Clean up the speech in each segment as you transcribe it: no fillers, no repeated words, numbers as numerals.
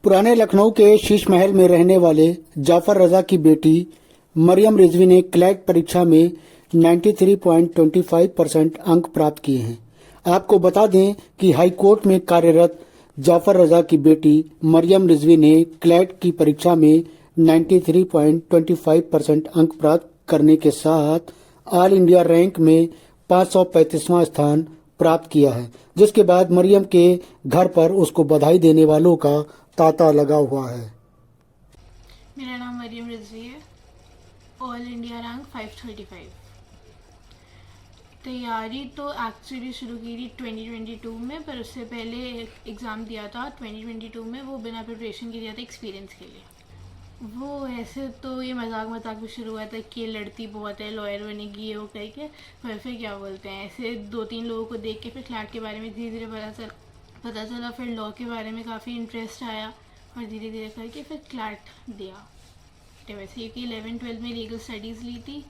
पुराने लखनऊ के शीश महल में रहने वाले जाफर रजा की बेटी मरियम रिजवी ने क्लैट परीक्षा में 93.25% अंक प्राप्त किए हैं। आपको बता दें कि हाई कोर्ट में कार्यरत जाफर रजा की बेटी मरियम रिजवी ने क्लैट की परीक्षा में 93.25% अंक प्राप्त करने के साथ ऑल इंडिया रैंक में 535वां स्थान प्राप्त किया है, जिसके बाद मरियम के घर पर उसको बधाई देने वालों का तांता लगा हुआ है। मेरा नाम मरियम रिजवी है। All India rank 535। तैयारी तो एक्चुअली शुरू की थी 2022 में, पर उससे पहले एग्ज़ाम दिया था 2022 में, वो बिना प्रिपरेशन के दिया था एक्सपीरियंस के लिए। वो ऐसे तो ये मजाक में शुरू हुआ था कि लड़ती बहुत है, लॉयर बनेगी, ये वो कह के, पर फिर क्या बोलते हैं, ऐसे 2-3 लोगों को देख के फिर क्लैट के बारे में धीरे धीरे पता चला, फिर लॉ के बारे में काफ़ी इंटरेस्ट आया और धीरे धीरे करके फिर क्लैट दिया। तो वैसे ये कि 11-12 में लीगल स्टडीज़ ली थी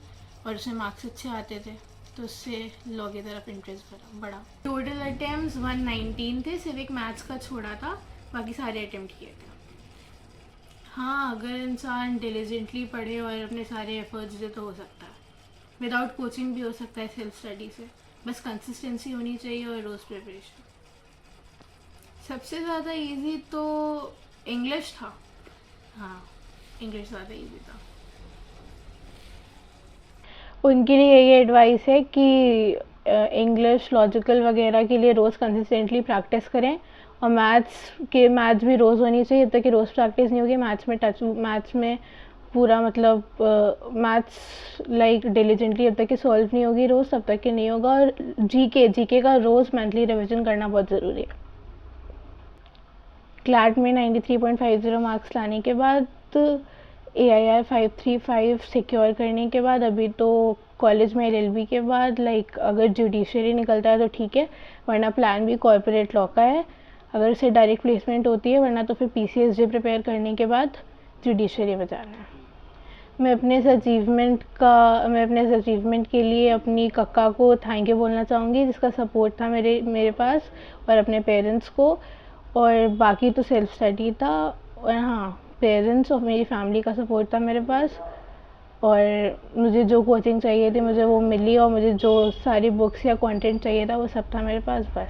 और उसमें मार्क्स अच्छे आते थे, तो उससे लॉ की तरफ इंटरेस्ट बढ़ा। टोटल अटैम्प्ट्स 119 थे, सिर्फ एक मैथ्स का छोड़ा था, बाकी सारे अटैम्प्ट किए थे। हाँ, अगर इंसान डिलीजेंटली पढ़े और अपने सारे एफर्ट्स दे तो हो सकता है। विदाउट कोचिंग भी हो सकता है, सेल्फ स्टडी से, बस कंसिस्टेंसी होनी चाहिए और रोज़ प्रिपरेशन। सबसे ज़्यादा इजी तो इंग्लिश था। हाँ, इंग्लिश ज़्यादा इजी था। उनके लिए यही एडवाइस है कि इंग्लिश लॉजिकल वगैरह के लिए रोज़ कंसिस्टेंटली प्रैक्टिस करें, और मैथ्स भी रोज़ होनी चाहिए। जब तक कि रोज़ प्रैक्टिस नहीं होगी मैथ्स में पूरा मतलब मैथ्स लाइक डिलीजेंटली जब तक कि सॉल्व नहीं होगी रोज़, तब तक कि नहीं होगा। और जीके का रोज़ मंथली रिविजन करना बहुत ज़रूरी है। क्लैट में 93.50 मार्क्स लाने के बाद AIR 535 सिक्योर करने के बाद अभी तो कॉलेज में LLB के बाद अगर जुडिशरी निकलता है तो ठीक है, वरना प्लान भी कॉर्पोरेट लॉ का है, अगर उससे डायरेक्ट प्लेसमेंट होती है, वरना तो फिर PCSJ प्रिपेयर करने के बाद जुडिशरी में जाना है। मैं अपने इस अचीवमेंट के लिए अपनी कक्का को थैंक यू बोलना चाहूँगी, जिसका सपोर्ट था मेरे पास, और अपने पेरेंट्स को, और बाकी तो सेल्फ स्टडी था। और हाँ, पेरेंट्स और मेरी फैमिली का सपोर्ट था मेरे पास, और मुझे जो कोचिंग चाहिए थी मुझे वो मिली, और मुझे जो सारी बुक्स या कंटेंट चाहिए था वो सब था मेरे पास, बस।